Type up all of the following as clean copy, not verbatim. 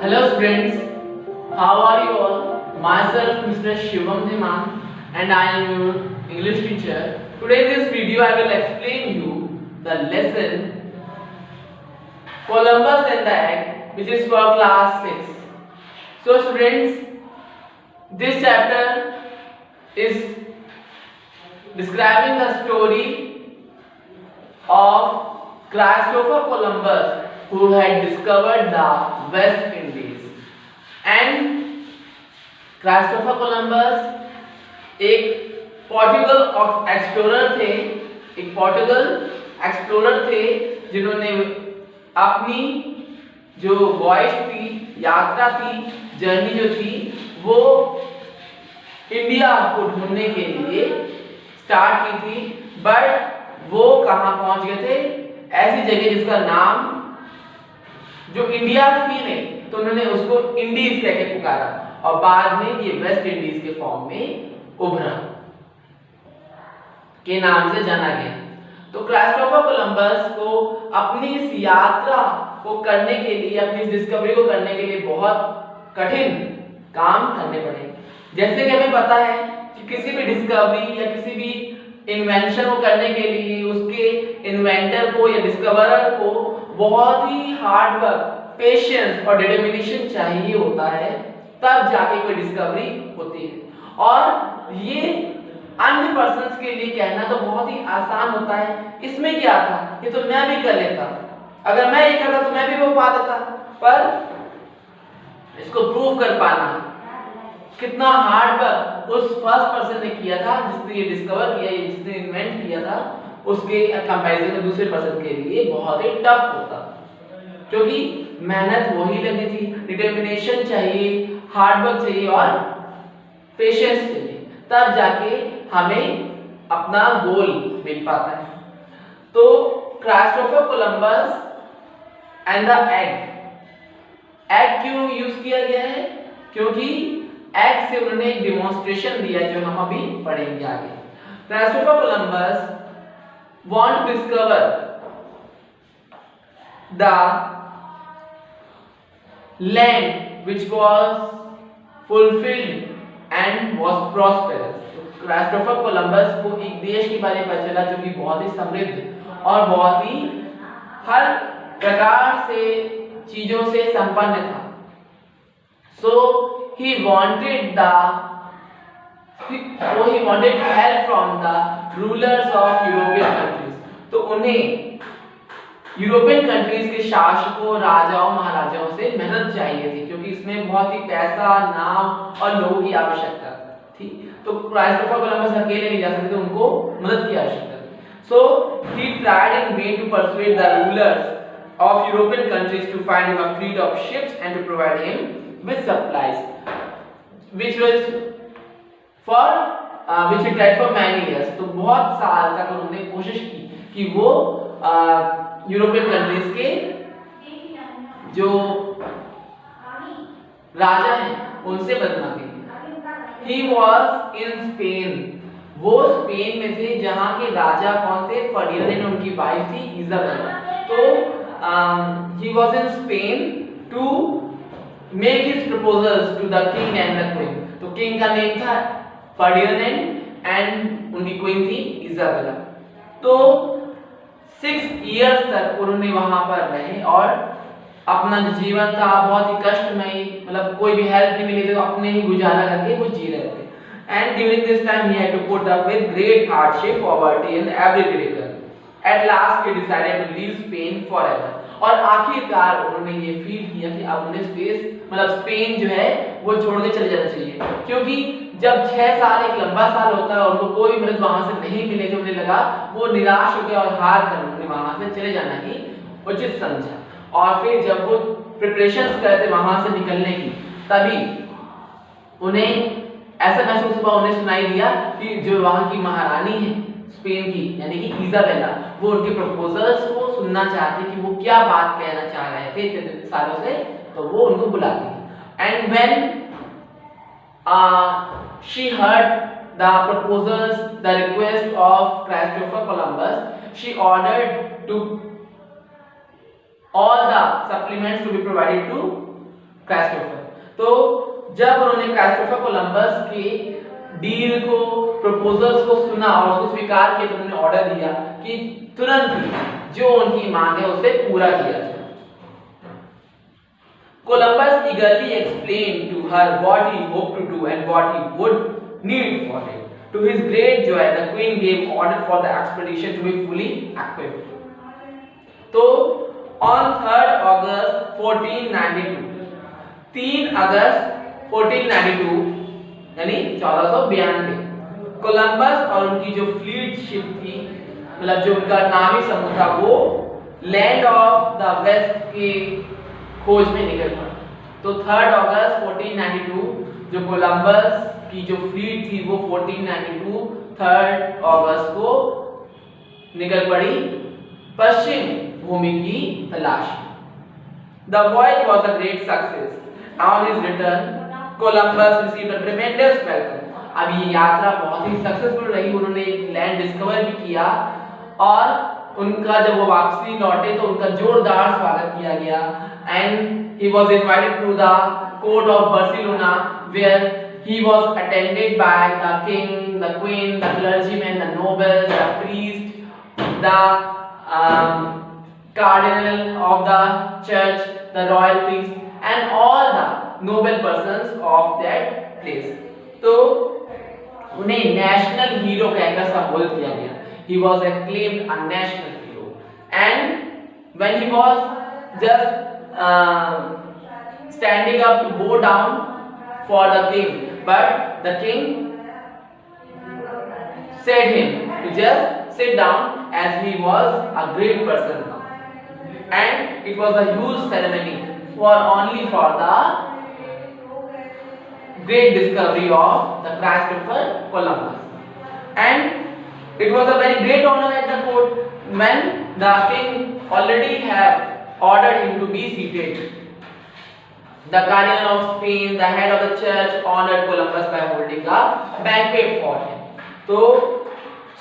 Hello students, how are you all? Myself Mr. Shivam Dhiman and I am your English teacher. Today in this video I will explain you the lesson Columbus and the Egg, which is for class 6. So students, this chapter is describing the story of Christopher Columbus, who had discovered the West Indies. And Christopher Columbus एक Portugal explorer थे जिन्होंने अपनी जो voyage थी, यात्रा थी, journey जो थी वो इंडिया को ढूंढने के लिए स्टार्ट की थी। बट वो कहाँ पहुंच गए थे? ऐसी जगह जिसका नाम जो इंडिया थी नहीं, तो उन्होंने उसको इंडीज कह के पुकारा और बाद में ये वेस्ट इंडीज के फॉर्म में उभरा के नाम से जाना गया। तो क्रिस्टोफर कोलंबस को अपनी इस यात्रा को करने के लिए, अपनी इस डिस्कवरी को करने के लिए बहुत कठिन काम करने पड़े। जैसे कि हमें पता है कि किसी भी डिस्कवरी या किसी भी इन्वेंशन को करने के लिए उसके इन्वेंटर को या डिस्कवरर को बहुत ही हार्ड वर्क, पेशेंस और डिटर्मिनेशन चाहिए होता है, तब जाके कोई डिस्कवरी होती है। और ये अन्य पर्सन्स के लिए कहना तो बहुत ही आसान होता है, इसमें क्या था, ये तो मैं भी कर लेता, अगर मैं ये करता तो मैं भी वो पा देता। पर इसको प्रूव कर पाना कितना हार्ड वर्क उस फर्स्ट पर्सन ने किया था जिसने ये डिस्कवर किया, जिसने इन्वेंट किया था, उसके कंपैरिजन में दूसरे पर्सन के लिए बहुत ही टफ होता, क्योंकि मेहनत वही लगनी थी, डिटर्मिनेशन चाहिए, हार्ड वर्क चाहिए और पेशेंस चाहिए, तब जाके हमें अपना गोल मिल पाता है। तो Christopher Columbus and the egg क्यों यूज किया गया है? क्योंकि एग से उन्होंने एक डेमोन्स्ट्रेशन दिया जो हम अभी पढ़ेंगे आगे। Christopher Columbus want to discover the land which was fulfilled and was prosperous। Christopher Columbus को एक देश के बारे में पता चला जो कि बहुत ही समृद्ध और बहुत ही हर प्रकार से चीजों से संपन्न था। So he wanted help from the rulers of European countries। तो उन्हें यूरोपियन कंट्रीज के शासकों, राजाओं, महाराजाओं से मदद चाहिए थी, क्योंकि इसमें बहुत ही पैसा, नाम और लोगों की आवश्यकता थी। तो क्रिस्टोफर कोलंबस अकेले नहीं जा सकते थे, उनको मदद की आवश्यकता थी। So he tried in vain to persuade the rulers of European countries to find him a fleet of ships and to provide him with supplies, which he tried for many years। तो बहुत साल तक उन्होंने कोशिश की कि वो European countries के जो राजा हैं उनसे मदद मांगी। He was in Spain। वो स्पेन में थे, जहाँ के राजा कौन थे? फर्डिनेंड, उनकी वाइफ थी इजाबेला। तो he was in Spain to make his proposals to the king and the queen। तो किंग का नेम था फर्डिनेंड एंड उनकी क्वीन थी इजाबेला। तो 6 इयर्स तक उन्होंने वहां पर रहे और अपना जीवन था बहुत ही कष्टमय, मतलब कोई भी हेल्प नहीं मिली तो अपने ही गुजारा करके वो जी रहे थे। And during this time he had to put up with great hardship, poverty and every critical. At last he decided to leave Spain forever. और आखिरकार उन्होंने ये फील किया कि अब उन्हें स्पेन जो है वो छोड़ के चले जाना चाहिए, क्योंकि जब 6 साल एक लंबा साल होता है और उनको कोई मदद वहां से नहीं मिले तो उन्हें लगा, वो निराश हो गए और हार कर उन्होंने वहां से चले जाना ही उचित समझा। और फिर जब वो प्रिपरेशंस करते वहां से निकलने की, तभी उन्हें ऐसा महसूस हुआ, उन्हें सुनाई दिया कि जो वहां की महारानी है स्पेन की, यानी कि इजाबेला, वो उनके प्रपोजल्स को सुनना चाहती कि वो क्या बात कहना चाह रहे थे इतने सालों से, तो वो उनको बुलाती है। And when she heard the proposals, the request of Christopher Columbus, she ordered to all the supplements to be provided to क्राइस्टोफर। तो जब उन्होंने क्राइस्टोफर कोलंबस की डील को, प्रपोजल्स को सुना और उसको स्वीकार किया, तो उन्होंने ऑर्डर दिया कि तुरंत ही जो उनकी मांग है उसे पूरा किया जाए। Columbus eagerly explained to her what he hoped to do and what he would need for it. To his great joy, the queen gave order for the expedition to be fully equipped. तो on 3rd August 1492, 3 अगस्त 1492 यानी 1492, Columbus और उनकी जो fleet ship थी, मतलब जो उनका नामी समूह था, वो लैंड ऑफ द वेस्ट की खोज में निकल पड़ा। तो 3rd अगस्त 1492 जो कोलंबस की जो फ्लीट थी वो 1492 3rd अगस्त को निकल पड़ी पश्चिम भूमि की तलाश में। The voyage was a great success. On his return, Columbus received a tremendous welcome. अब ये यात्रा बहुत ही सक्सेसफुल रही, उन्होंने एक लैंड डिस्कवर भी किया और उनका जब वो वापसी लौटे तो उनका जोरदार स्वागत किया गया। And he was invited to the court of Barcelona, where he was attended by the king, the queen, the clergymen, the nobles, the priest, the cardinal of the church, the royal priest, and all the noble persons of that place. तो उन्हें national hero कहकर संबोधित किया गया। He was acclaimed a national hero, and when he was just standing up to bow down for the king, but the king said him to just sit down as he was a great person now. And it was a huge ceremony only for the great discovery of the Christopher Columbus. And it was a very great honor at the court when the king already have ordered him to be seated. The cardinal of Spain, the head of the church, honored Columbus by holding a banquet for him. तो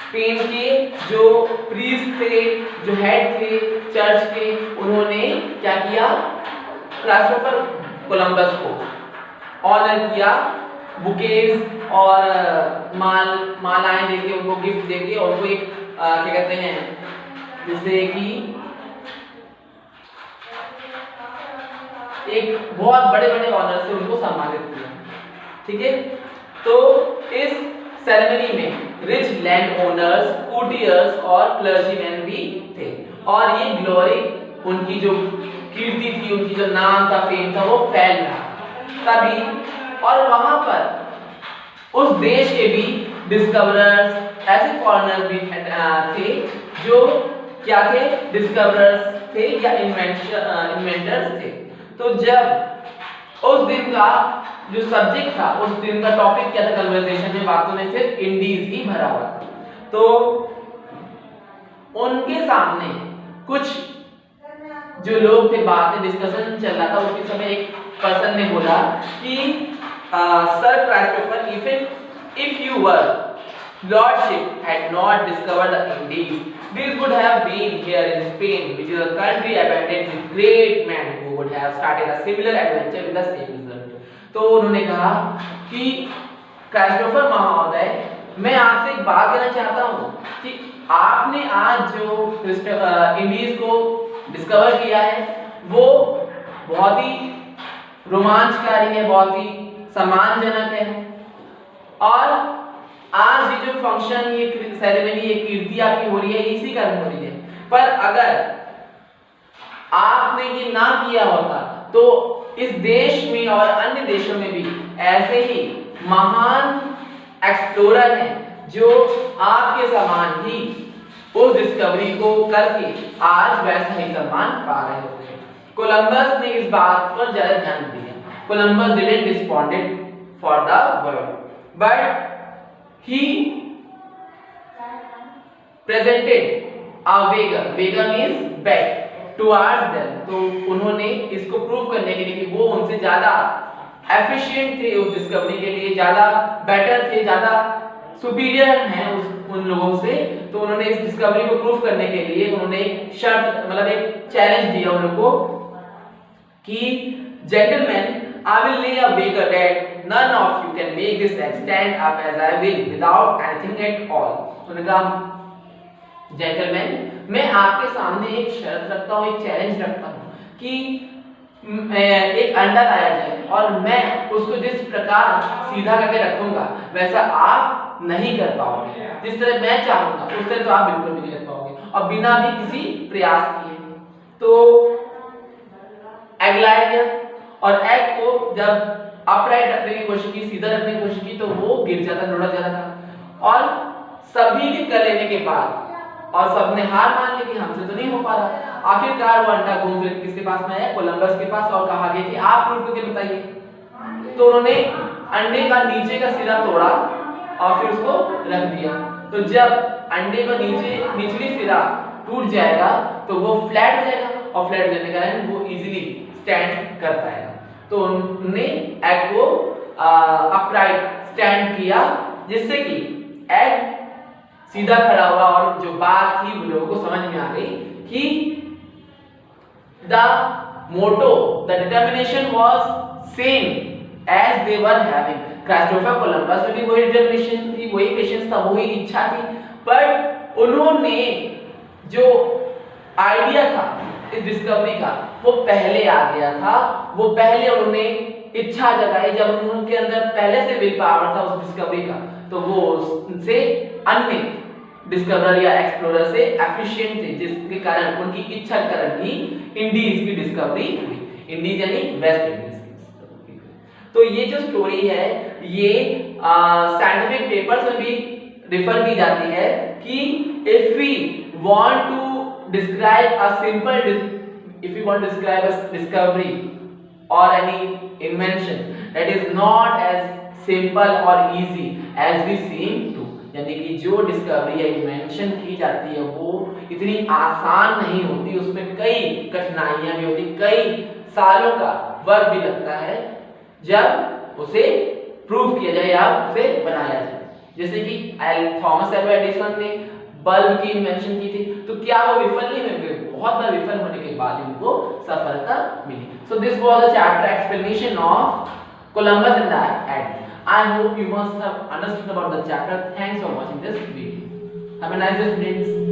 Spain के जो priest थे, जो head थे church के, उन्होंने क्या किया, क्राइस्टोफर कोलंबस को ऑनर किया, बुकेज और मालाएं देके, उनको गिफ्ट देके, और उनको एक क्या कहते हैं, जैसे कि एक बहुत बड़े-बड़े ऑनर से उनको सम्मानित किया। ठीक है, तो इस सेरेमनी में रिच लैंड ओनर्स, कूटियर्स और क्लर्जीमैन भी थे, और ये ग्लोरी, उनकी जो कीर्ति थी, उनकी जो नाम था, फेम था, वो फैल रहा तभी। और वहां पर उस देश के भी डिस्कवरर्स, ऐसे फॉरेनर्स भी थे जो क्या थे, डिस्कवरर्स थे या इन्वेंटर्स थे। तो जब उस दिन का जो सब्जेक्ट था, उस दिन का टॉपिक क्या था कन्वर्सेशन में, बातों में सिर्फ इंडीज ही भरा हुआ था। तो उनके सामने कुछ जो लोग थे, बातें डिस्कशन चल रहा था, उसी समय एक पर्सन ने बोला कि sir क्राइस्टोफर, if you were lordship had not discovered the Indies, this would have been here in Spain, which is a country abandoned with great men who would have started a similar adventure with the same result. तो उन्होंने कहा कि क्राइस्टोफर महोदय, मैं आपसे एक बात कहना चाहता हूँ कि आपने आज जो इंडीज को डिस्कवर किया है वो बहुत ही रोमांचकारी है, बहुत ही सम्मानजनक है, और आज ये जो फंक्शन, ये सेरेमनी, ये कीर्ति आपकी हो रही है, इसी कारण हो रही है। पर अगर आपने ये ना किया होता तो इस देश में और अन्य देशों में भी ऐसे ही महान एक्सप्लोरर हैं जो आपके समान ही उस डिस्कवरी को करके आज वैसा ही सम्मान पा रहे होते हैं। कोलंबस ने इस बात पर ज्यादा ध्यान दिया। Columbus didn't responded for the world, but he presented a wager. Wager means bet towards them. तो उन्होंने इसको प्रूव करने के लिए कि वो उनसे ज्यादा एफिशिएंट थे उस डिस्कवरी के लिए, ज्यादा बेटर थे, ज्यादा सुपीरियर हैं उन लोगों से, तो उन्होंने इस डिस्कवरी को प्रूव करने के लिए उन्होंने एक शर्त, मतलब एक चैलेंज दिया उन लोगों को कि Gentlemen, I will lay a wager that none of you can make this egg stand up as I will without anything at all. उन्होंने कहा जेंटलमैन, मैं आपके सामने एक शर्त रखता हूँ, एक चैलेंज रखता हूँ कि एक अंडा लाया जाए और मैं उसको जिस प्रकार सीधा करके रखूंगा वैसा आप नहीं कर पाओगे। जिस तरह मैं चाहूंगा उस तरह तो आप बिल्कुल भी नहीं कर पाओगे और बिना भी किसी प्रयास किए। तो एग लाया गया और एग को जब अपराइट रखने की कोशिश की, सीधा रखने की कोशिश की तो वो गिर जाता, लुढ़क जाता था। और सभी ने कर लेने के बाद और सबने हार मान ली कि हमसे तो नहीं हो पा रहा। आखिरकार वो अंडा घूम फिर किसके पास में आया? कोलंबस के पास, और कहा गया कि आप प्रूव करके बताइए। तो उन्होंने अंडे का नीचे का सिरा तोड़ा और फिर उसको रख दिया। तो जब अंडे का निचली सिरा टूट जाएगा तो वो फ्लैट हो जाएगा और फ्लैट हो जाने के कारण वो इजीली स्टैंड कर पाएगा। तो उन्होंने एग को अपराइट स्टैंड किया जिससे कि एग सीधा खड़ा हुआ और जो बात थी वो लोगों को समझ में आ गई कि the motto, the determination was same as they were having. Christopher Columbus में भी वही डिटर्मिनेशन थी, वही पेशेंस था, वही इच्छा थी, पर उन्होंने जो आइडिया था इस डिस्कवरी का वो पहले आ गया था। वो पहले उन्होंने इच्छा जगाई, जब उनके अंदर पहले से विल पावर था उस डिस्कवरी का, तो वो उनसे अन्य डिस्कवरर या एक्सप्लोरर से एफिशिएंट थे, जिसके कारण उनकी इच्छा के कारण ही इंडीज की डिस्कवरी हुई। इंडीज यानी वेस्ट इंडीज। तो ये जो स्टोरी है ये साइंटिफिक पेपर्स में भी रिफर की जाती है कि if we want to describe a simple, if we want to describe a discovery or any invention that is not as simple or easy as we seem to, यानी कि जो discovery या इन्वेंशन की जाती है वो इतनी आसान नहीं होती, उसमें कई कठिनाइयां भी होती, कई सालों का वर्क भी लगता है जब उसे प्रूव किया जाए या उसे बनाया जाए। जैसे कि थॉमस एल्वा एडिसन ने बल्ब की इन्वेंशन की थी, तो क्या वो विफल नहीं हुए? बहुत बार विफल होने के बाद उनको सफलता मिली। So this was a chapter explanation of Columbus and the egg. I hope you must have understood about the chapter. Thanks for watching this video. Have a nice day, students.